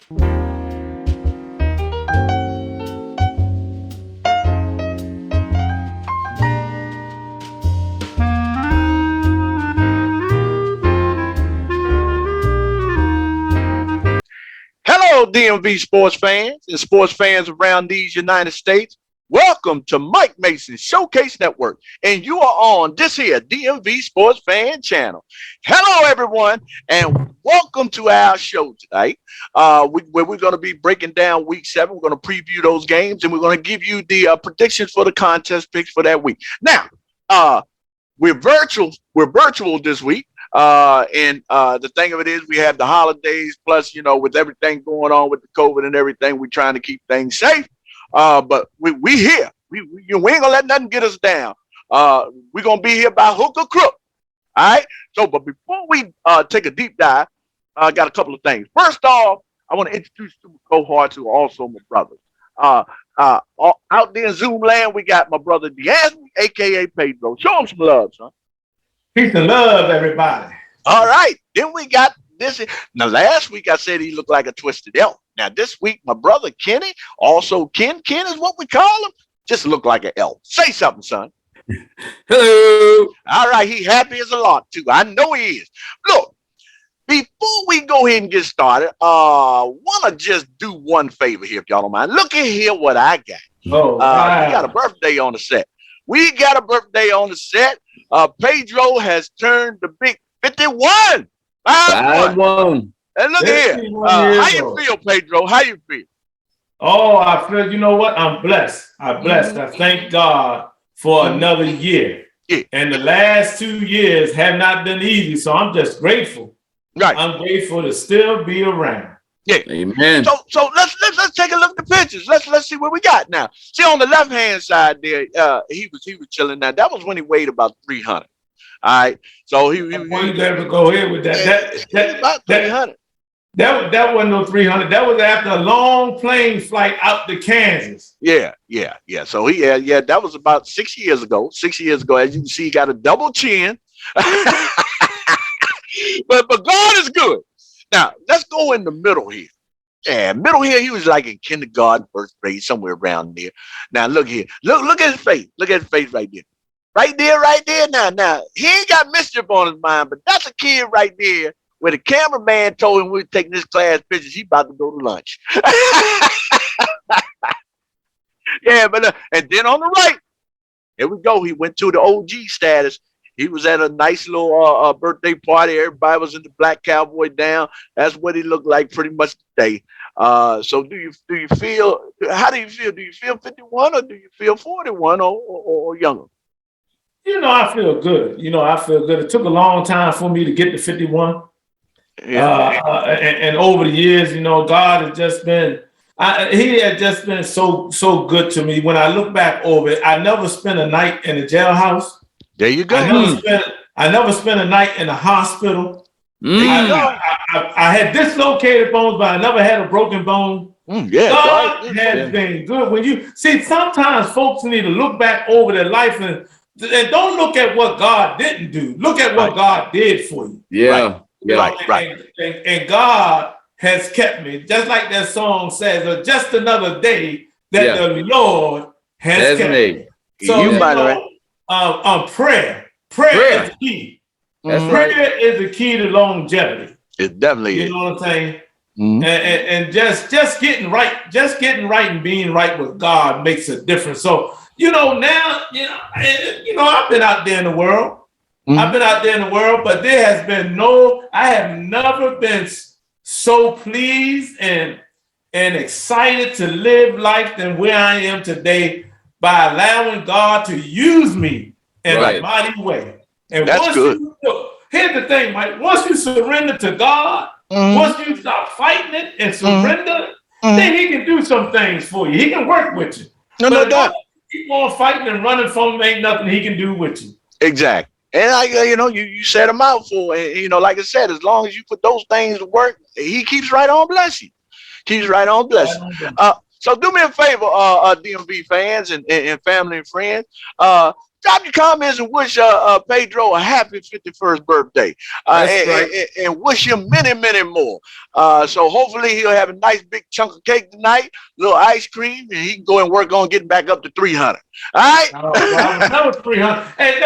Hello, DMV sports fans and sports fans around these United States. Welcome to Mike Mason's Showcase Network, and you are on this here DMV Sports Fan Channel. Hello, everyone, and welcome to our show tonight, where we're going to be breaking down Week 7. We're going to preview those games, and we're going to give you the predictions for the contest picks for that week. Now, we're virtual. We're virtual this week. And the thing of it is we have the holidays plus, with everything going on with the COVID and everything, we're trying to keep things safe. But we here. We ain't gonna let nothing get us down. We're gonna be here by hook or crook. All right. So, but before we take a deep dive, I got a couple of things. First off, I want to introduce two cohorts who are also my brothers. Out there in Zoom land, we got my brother D'Anthony, aka Pedro. Show him some love, son. Peace and love, everybody. All right. Then we got this. Now, last week I said he looked like a twisted elf. Now, this week, my brother Kenny, also Ken is what we call him, just look like an elf. Say something, son. Hello. All right. He happy as a lark, too. I know he is. Look, before we go ahead and get started, want to just do one favor here, if y'all don't mind. Look at here what I got. Oh, wow. We got a birthday on the set. Pedro has turned the big 51. 5-1. And look here. How you feel, Pedro? How you feel? Oh, I feel, you know what? I'm blessed. I'm blessed. I thank God for another year. Yeah. And the last 2 years have not been easy, so I'm just grateful. Right. I'm grateful to still be around. Yeah. Amen. So let's take a look at the pictures. Let's see what we got now. See, on the left hand side there, he was chilling. Now that was when he weighed about 300. All right. So he never go ahead with that. That about 300. That wasn't no 300. That was after a long plane flight out to Kansas. Yeah. So that was about 6 years ago. 6 years ago, as you can see, he got a double chin. but God is good. Now, let's go in the middle here. Yeah, middle here, he was like in kindergarten, first grade, somewhere around there. Now, look here. Look at his face. Look at his face right there. Right there. Now, he ain't got mischief on his mind, but that's a kid right there where the cameraman told him we were taking this class pictures. He about to go to lunch. Yeah, but and then on the right, here we go. He went to the OG status. He was at a nice little birthday party. Everybody was in the black cowboy down. That's what he looked like pretty much today. So do you feel? How do you feel? Do you feel 51 or do you feel 41 or younger? I feel good. It took a long time for me to get to 51. Yeah. And over the years, God has just been. He had just been so good to me. When I look back over it, I never spent a night in a jailhouse. There you go. I never spent a night in a hospital. I had dislocated bones, but I never had a broken bone. God has been good. When you see, sometimes folks need to look back over their life and don't look at what God didn't do. Look at what God did for you. Yeah. Right. And God has kept me, just like that song says, just another day that the Lord has kept me. So prayer is the key. Prayer is the key to longevity. It definitely is. You know what I'm saying? Mm-hmm. And just getting right and being right with God makes a difference. So now I've been out there in the world. Mm-hmm. But there has been I have never been so pleased and excited to live life than where I am today by allowing God to use me in a mighty way. And that's good. Here's the thing, Mike. Once you surrender to God, once you stop fighting it and surrender, then He can do some things for you. He can work with you. No doubt. Keep on fighting and running from him, ain't nothing He can do with you. Exactly. And you set a mouthful. And like I said, as long as you put those things to work, He keeps right on blessing. So do me a favor, DMV fans and family and friends. drop your comments and wish Pedro a happy 51st birthday. And wish him many, many more. So hopefully he'll have a nice big chunk of cake tonight, a little ice cream, and he can go and work on getting back up to 300. All right? I was number 300. Hey,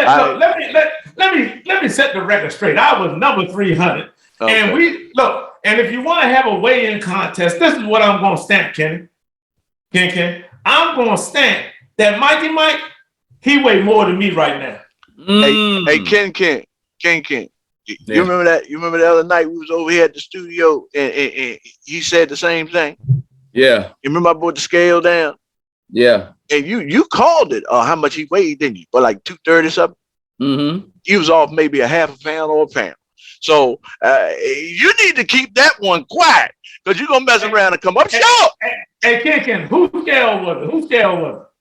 let me set the record straight. I was number 300. Okay. And and if you want to have a weigh-in contest, this is what I'm going to stamp, Kenny. Ken. I'm going to stamp that Mikey Mike, he weigh more than me right now. Hey, Ken. You remember that? You remember the other night we was over here at the studio and he said the same thing? Yeah. You remember I brought the scale down? Yeah. And you called it how much he weighed, didn't you? But like 230 something? Mm-hmm. He was off maybe a half a pound or a pound. So you need to keep that one quiet because you're going to mess around and come up short. Hey, Ken, who scale was it?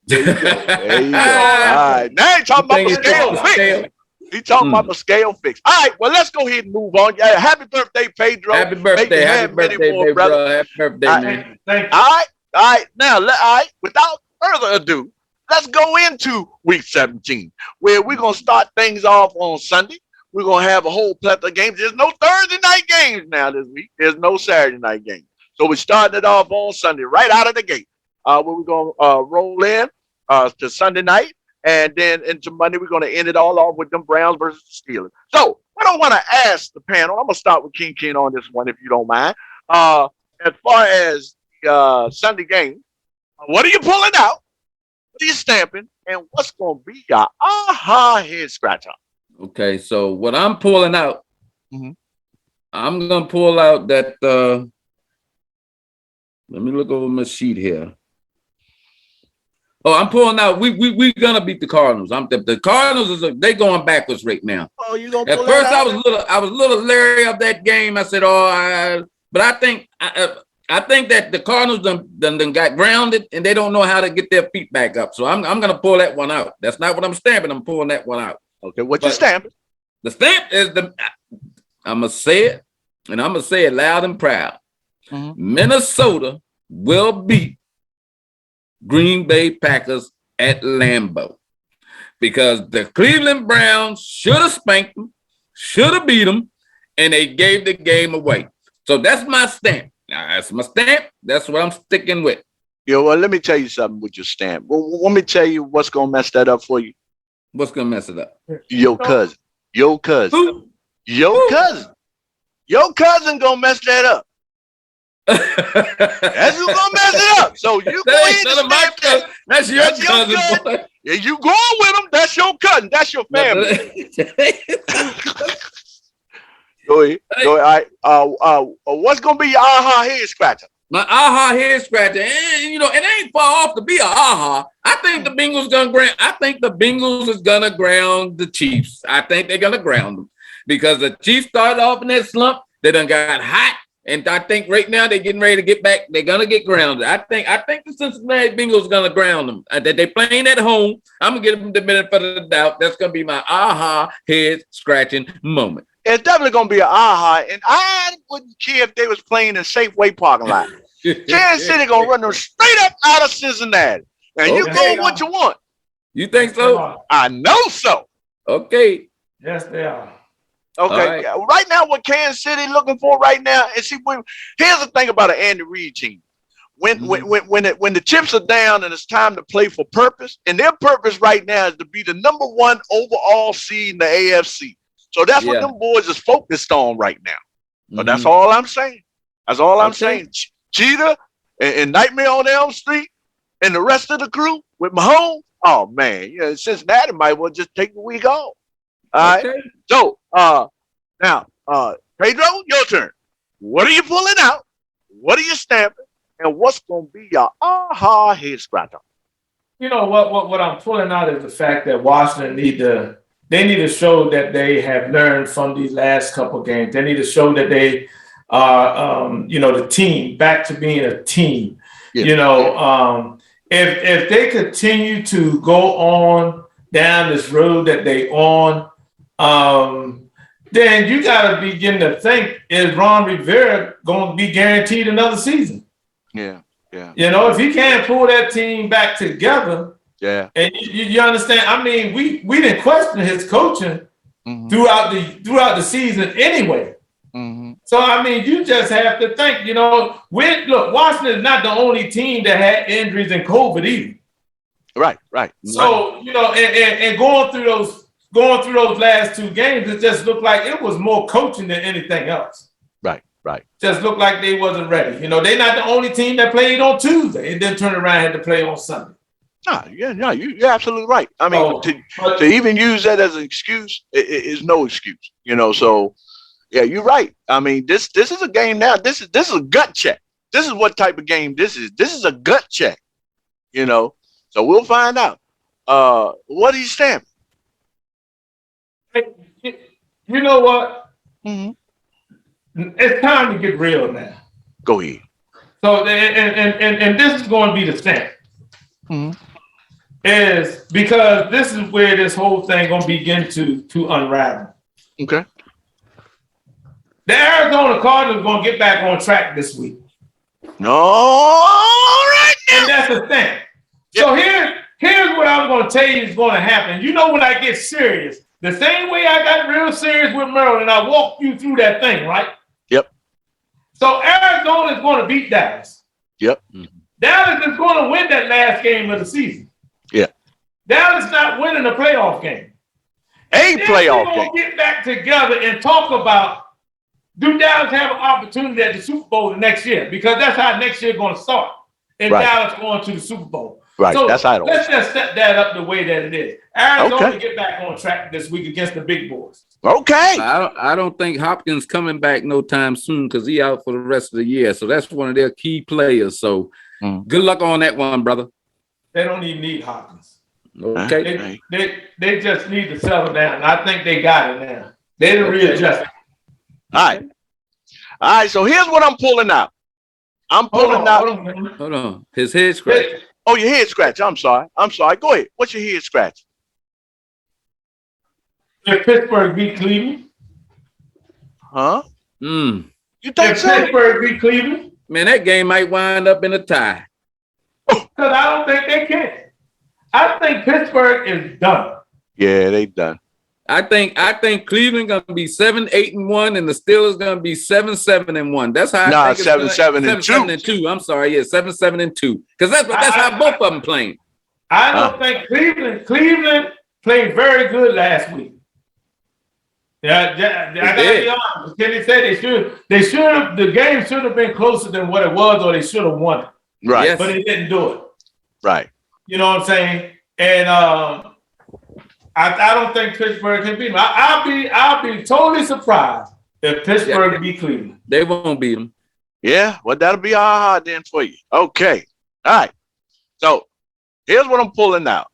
There you go. All right. Now he's talking about the scale fix. He's talking about the scale fix. All right. Well, let's go ahead and move on. Happy birthday, Pedro. Happy birthday. Happy birthday, more, brother. Happy birthday, man. Thank you. All right. Now, without further ado, let's go into week 17, where we're going to start things off on Sunday. We're going to have a whole plethora of games. There's no Thursday night games now this week. There's no Saturday night games. So we're starting it off on Sunday, right out of the gate. Where we're going to roll in to Sunday night. And then into Monday, we're going to end it all off with them Browns versus the Steelers. So I don't want to ask the panel. I'm going to start with King on this one, if you don't mind. As far as Sunday game, what are you pulling out? What are you stamping? And what's going to be your aha head scratcher? Okay, so what I'm pulling out, I'm going to pull out that, let me look over my sheet here. Oh, I'm pulling out, we're going to beat the Cardinals. The Cardinals, they going backwards right now. Oh, you going to pull At first, out? I was a little leery of that game. I said, but I think that the Cardinals done got grounded and they don't know how to get their feet back up. So I'm going to pull that one out. That's not what I'm stamping. I'm pulling that one out. Okay, what you stamping? The stamp is I'm going to say it, and I'm going to say it loud and proud. Minnesota will beat Green Bay Packers at Lambeau because the Cleveland Browns should have spanked them, should have beat them, and they gave the game away. So that's my stamp. That's my stamp. That's what I'm sticking with. Well, let me tell you something with your stamp. Well, let me tell you what's going to mess that up for you. What's going to mess it up? Your cousin. Your cousin. Who? Your cousin. Your cousin going to mess that up. That's who's going to mess it up. So you go ahead and stamp that. That's your cousin, boy. Yeah, you going with him. That's your cousin. That's your family. Go ahead. All right. What's going to be your aha head scratcher? My aha head scratcher, and it ain't far off to be a aha. I think the Bengals is gonna ground the Chiefs. I think they're gonna ground them because the Chiefs started off in that slump. They done got hot, and I think right now they're getting ready to get back. They're gonna get grounded. I think the Cincinnati Bengals are gonna ground them. That they playing at home. I'm gonna give them the benefit of the doubt. That's gonna be my aha head scratching moment. It's definitely going to be an aha, and I wouldn't care if they was playing in Safeway parking lot. Kansas City going to run them straight up out of Cincinnati. Now, you go what you want. You think so? I know so. Okay. Yes, they are. Okay. Right now, what Kansas City looking for right now, and see, here's the thing about an Andy Reid team. When the chips are down and it's time to play for purpose, and their purpose right now is to be the number 1 overall seed in the AFC. So that's what them boys is focused on right now. So that's all I'm saying. That's all I'm saying. Cheetah and Nightmare on Elm Street and the rest of the crew with Mahomes. Oh man, Cincinnati might well just take the week off. All right. So now, Pedro, your turn. What are you pulling out? What are you stamping? And what's gonna be your aha head scratcher? You know what I'm pulling out is the fact that Washington need to show that they have learned from these last couple of games. They need to show that they are, the team back to being a team. Yeah. If they continue to go on down this road that they on, then you got to begin to think: is Ron Rivera going to be guaranteed another season? Yeah. If he can't pull that team back together, Yeah. And you understand? I mean, we didn't question his coaching throughout the season anyway. So I mean, you just have to think. Look, Washington is not the only team that had injuries and COVID either. Right. So and going through those last two games, it just looked like it was more coaching than anything else. Right. Just looked like they wasn't ready. They're not the only team that played on Tuesday and then turned around and had to play on Sunday. You're absolutely right. I mean, to even use that as an excuse is no excuse. So yeah, you're right. I mean, this is a game now. This is a gut check. This is what type of game this is. This is a gut check. So we'll find out. What he's stamping. You know what? It's time to get real now. Go ahead. So and this is going to be the stamp. Is because this is where this whole thing going to begin to unravel. Okay. The Arizona Cardinals going to get back on track this week. No, all right now. And that's the thing. Yep. So here's what I'm going to tell you is going to happen. When I get serious, the same way I got real serious with Maryland, I walked you through that thing, right? Yep. So Arizona is going to beat Dallas. Yep. Dallas is going to win that last game of the season. Yeah. Dallas not winning a playoff game. Playoff game. We're going to get back together and talk about, do Dallas have an opportunity at the Super Bowl the next year? Because that's how next year is going to start. And Dallas going to the Super Bowl. Right. So that's how it let's just set that up the way that it is. Arizona get back on track this week against the big boys. Okay. I don't think Hopkins coming back no time soon because he out for the rest of the year. So that's one of their key players. So good luck on that one, brother. They don't even need Hopkins. Okay. They just need to settle down. I think they got it now. They didn't readjust. All right. So here's what I'm pulling out. Hold on. His head scratch. Oh, your head scratch. I'm sorry. Go ahead. What's your head scratch? If Pittsburgh beat Cleveland. Huh? You think so? Pittsburgh beat Cleveland. Man, that game might wind up in a tie. Because I don't think they can. I think Pittsburgh is done. Yeah, they done. I think Cleveland gonna be 7-8-1, and the Steelers gonna be 7-7-1. That's how I think it's 7-7-2. 7-7-2. I'm sorry, 7-7-2. Because that's how both of them playing. I don't think Cleveland played very good last week. Yeah, I gotta be honest. Kenny said they should have. The game should have been closer than what it was, or they should have won it. Right, yes. But they didn't do it. Right. You know what I'm saying? And I don't think Pittsburgh can beat them. I'll be totally surprised if Pittsburgh beat Cleveland. They won't beat them. Yeah, well, that'll be hard then for you. Okay. All right. So here's what I'm pulling out.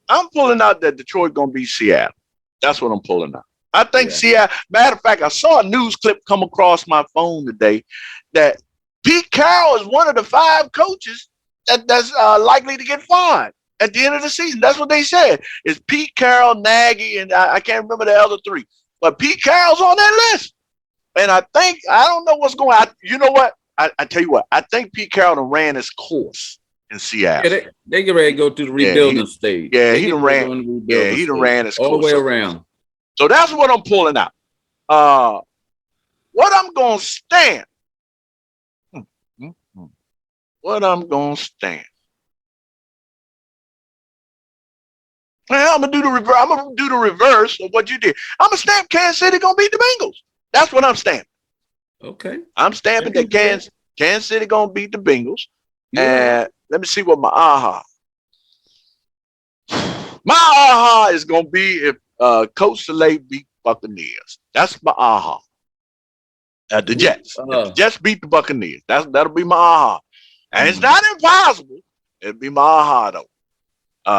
I'm pulling out that Detroit gonna beat Seattle. That's what I'm pulling out. I think Seattle. Matter of fact, I saw a news clip come across my phone today that Pete Carroll is one of the 5 coaches that's likely to get fired at the end of the season. That's what they said. It's Pete Carroll, Nagy, and I can't remember the other 3. But Pete Carroll's on that list. And I don't know what's going on. You know what? I tell you what. I think Pete Carroll ran his course in Seattle. Yeah, they get ready to go through the rebuilding stage. Yeah, he done ran. Yeah, he done ran his course all the way around. So that's what I'm pulling out. What I'm gonna stand. What I'm gonna stand. Well, I'm gonna do the reverse. I'm gonna do the reverse of what you did. I'm gonna stamp Kansas City gonna beat the Bengals. That's what I'm stamping. Okay. I'm stamping that Kansas City gonna beat the Bengals. Yeah. And let me see what my aha. My aha is gonna be if Coach Saleh beat Buccaneers. That's my aha. The Jets. If the Jets beat the Buccaneers. That'll be my aha. And it's not impossible. It'll be my aha though.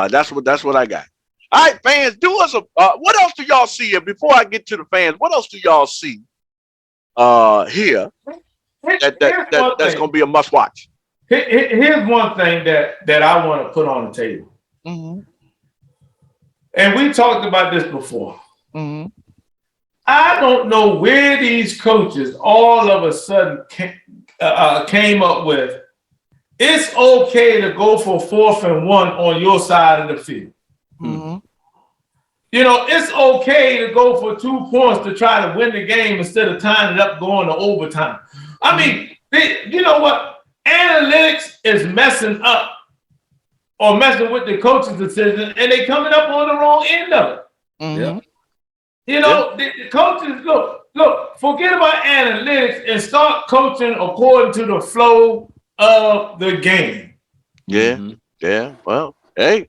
That's what I got. All right, fans, do us a what else do y'all see here before I get to the fans? What else do y'all see here that's gonna be a must watch? Here's one thing that I want to put on the table. And we talked about this before. I don't know where these coaches all of a sudden came up with it's okay to go for 4th and 1 on your side of the field. Mm-hmm. You know, it's okay to go for 2 points to try to win the game instead of tying it up going to overtime. I mean, you know what? Analytics is messing up or messing with the coach's decision, and they coming up on the wrong end of it. Mm-hmm. You know, the coaches, look, forget about analytics and start coaching according to the flow of the game. Yeah. Well, hey,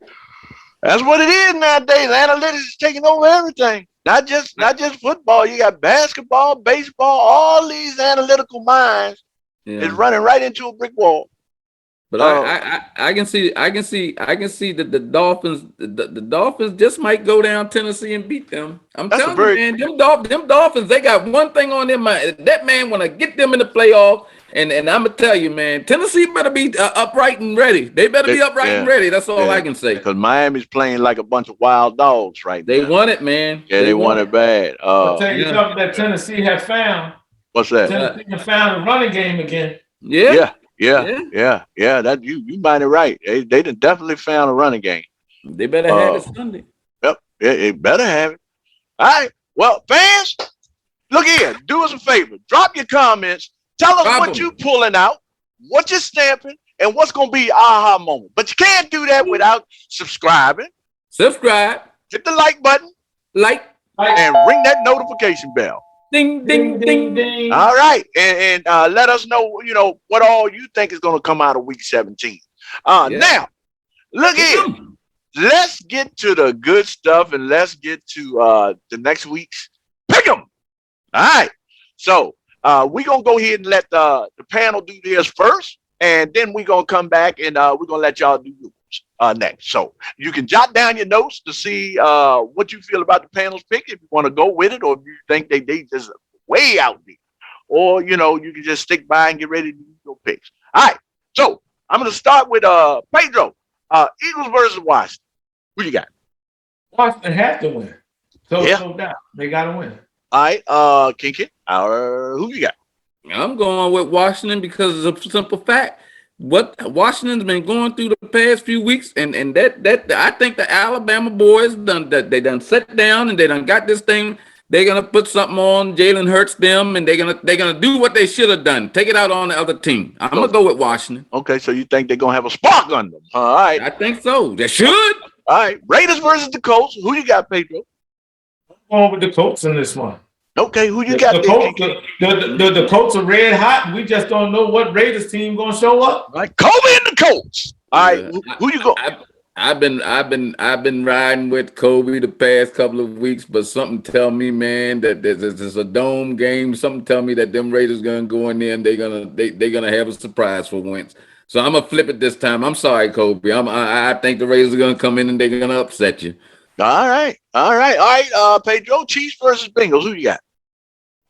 that's what it is nowadays. Analytics is taking over everything. Not just football. You got basketball, baseball. All these analytical minds is running right into a brick wall. But I can see that the Dolphins just might go down Tennessee and beat them. I'm telling you, man, them Dolphins, they got one thing on them. That man want to get them in the playoff. And I'm gonna tell you, man, Tennessee better be upright and ready. They better be upright and ready. That's all I can say. Because Miami's playing like a bunch of wild dogs right now. They want it, man. Yeah, they want it bad. I'll tell you something that Tennessee have found. What's that? Tennessee have found a running game again. Yeah. That you might be right. They done definitely found a running game. They better have it Sunday. Yep, it better have it. All right. Well, fans, look here. Do us a favor. Drop your comments. Tell us what you pulling out, what you're stamping, and what's gonna be aha moment. But you can't do that without subscribing. Subscribe. Hit the like button. Like. And ring that notification bell. Ding, ding, ding, ding. All right. And let us know, what all you think is going to come out of week 17. Now, look here. Let's get to the good stuff and let's get to the next week's pick 'em. All right. So we're going to go ahead and let the panel do this first. And then we're going to come back and we're going to let y'all do yours next. So you can jot down your notes to see what you feel about the panel's pick, if you want to go with it, or if you think they just way out there. Or, you can just stick by and get ready to do your picks. All right. So I'm going to start with Pedro. Eagles versus Washington. Who you got? Washington have to win. So no doubt. They got to win. All right. Kinky, who you got? I'm going with Washington because of a simple fact. What Washington's been going through the past few weeks, and that I think the Alabama boys they done sat down and they done got this thing. They're gonna put something on Jalen Hurts them, and they're gonna do what they should have done. Take it out on the other team. I'm gonna go with Washington. Okay, so you think they're gonna have a spark on them? All right, I think so. They should. All right, Raiders versus the Colts. Who you got, Pedro? I'm going with the Colts in this one. Okay, who you got? The Colts are red hot, and we just don't know what Raiders team gonna show up. All right, Kobe and the Colts. All right, who you go? I've been riding with Kobe the past couple of weeks, but something tell me, man, that this is a dome game. Something tell me that them Raiders gonna go in there and they're gonna have a surprise for Wentz. So I'm gonna flip it this time. I'm sorry, Kobe. I think the Raiders are gonna come in and they're gonna upset you. All right. Pedro, Chiefs versus Bengals. Who you got?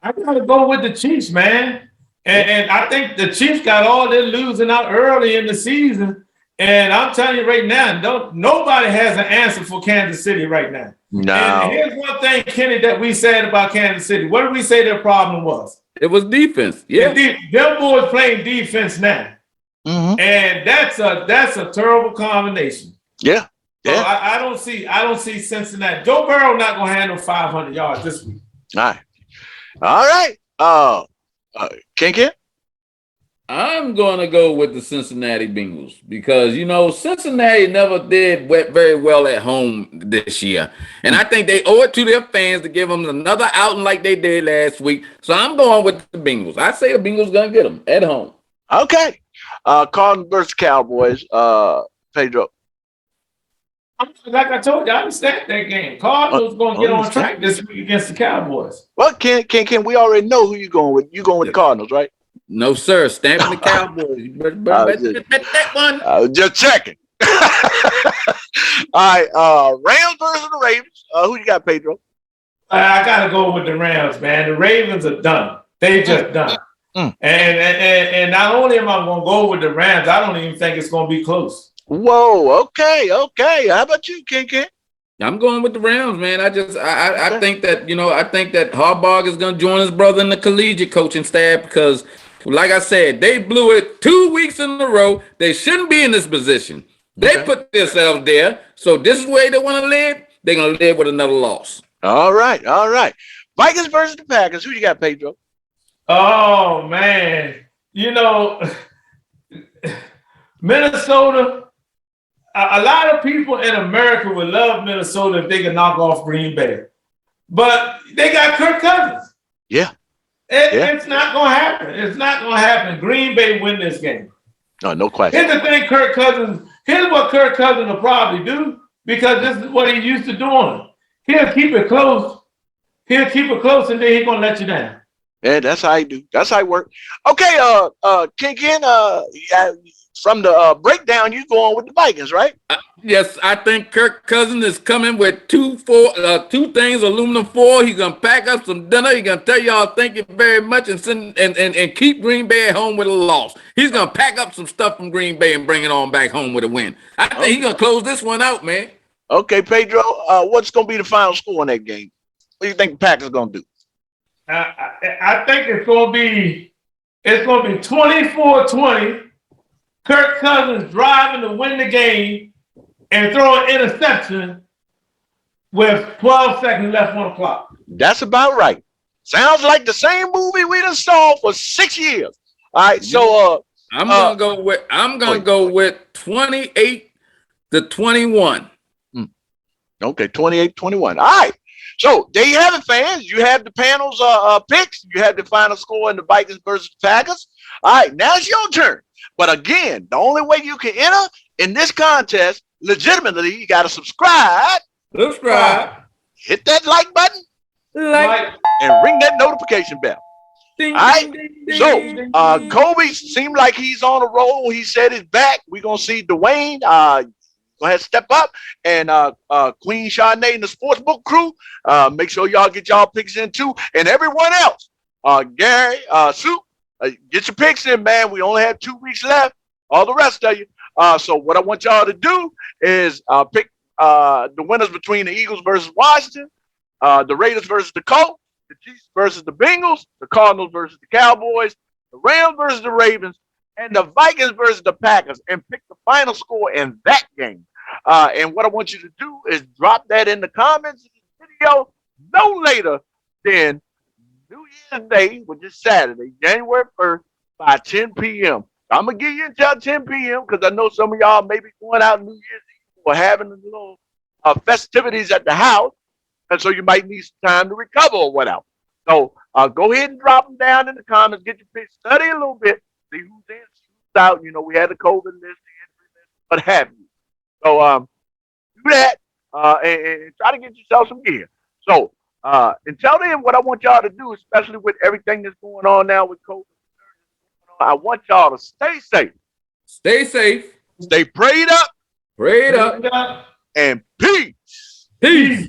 I gotta go with the Chiefs, man. And I think the Chiefs got all their losing out early in the season. And I'm telling you right now, nobody has an answer for Kansas City right now. No. And here's one thing, Kenny, that we said about Kansas City. What did we say their problem was? It was defense. Yeah. Them boys playing defense now. Mm-hmm. And that's a terrible combination. Yeah. So I don't see Cincinnati. Joe Burrow not gonna handle 500 yards this week. All right. Kinky? I'm going to go with the Cincinnati Bengals because, Cincinnati never did very well at home this year. And I think they owe it to their fans to give them another outing like they did last week. So I'm going with the Bengals. I say the Bengals going to get them at home. Okay. Cardinals versus Cowboys. Pedro. Like I told you, I understand that game. Cardinals going to get on track this week against the Cowboys. Well, Ken, we already know who you going with. You going with the Cardinals, right? No, sir. Stamping the Cowboys. You better bet that one. I was just checking. All right. Rams versus the Ravens. Who you got, Pedro? I got to go with the Rams, man. The Ravens are done. They just done. And not only am I going to go with the Rams, I don't even think it's going to be close. Whoa. Okay. How about you, Ken? I'm going with the Rams, man. I think that, I think that Harbaugh is going to join his brother in the collegiate coaching staff because Like I said, they blew it 2 weeks in a row. They shouldn't be in this position. They put themselves there. So this is where they want to live. They're going to live with another loss. All right. Vikings versus the Packers. Who you got, Pedro? Oh, man. Minnesota, a lot of people in America would love Minnesota if they could knock off Green Bay. But they got Kirk Cousins. Yeah. It's not going to happen. It's not going to happen. Green Bay win this game. No question. Here's the thing, here's what Kirk Cousins will probably do, because this is what he used to doing. He'll keep it close. And then he's going to let you down. Yeah, that's how I do. That's how I work. Okay, Ken, from the breakdown, you going with the Vikings, right? Yes, I think Kirk Cousins is coming with two things, aluminum foil. He's gonna pack up some dinner. He's gonna tell y'all thank you very much and send and keep Green Bay at home with a loss. He's gonna pack up some stuff from Green Bay and bring it on back home with a win. I think he's gonna close this one out, man. Okay, Pedro, what's gonna be the final score in that game? What do you think the Packers are gonna do? I think it's gonna be 24-20. Kirk Cousins driving to win the game and throw an interception with 12 seconds left on the clock. That's about right. Sounds like the same movie we done saw for 6 years. All right, so I'm gonna go with 28-21. Okay, 28-21. All right. So there you have it, fans. You have the panel's picks. You have the final score in the Vikings versus the Packers. All right, now it's your turn. But again, the only way you can enter in this contest legitimately, you got to subscribe. Hit that like button. And ring that notification bell. All right. So Kobe seemed like he's on a roll. He said he's back. We're going to see Dwayne. Go ahead, step up, and Queen Charnay and the Sportsbook crew. Make sure y'all get y'all picks in too, and everyone else. Gary, Sue, get your picks in, man. We only have 2 weeks left. All the rest of you. So what I want y'all to do is pick the winners between the Eagles versus Washington, the Raiders versus the Colts, the Chiefs versus the Bengals, the Cardinals versus the Cowboys, the Rams versus the Ravens, and the Vikings versus the Packers, and pick the final score in that game. And what I want you to do is drop that in the comments of this video no later than New Year's Day, which is Saturday, January 1st, by 10 p.m. I'm going to give you until 10 p.m. because I know some of y'all may be going out New Year's Eve or having a little festivities at the house, and so you might need some time to recover or whatever. So go ahead and drop them down in the comments, get your picks, study a little bit, see who's in, who's out. You know, we had the COVID list, the injury list, what have you. So do that and try to get yourself some gear. So until then, what I want y'all to do, especially with everything that's going on now with COVID, I want y'all to stay safe. Stay safe. Stay prayed up. Prayed up. And peace. Peace.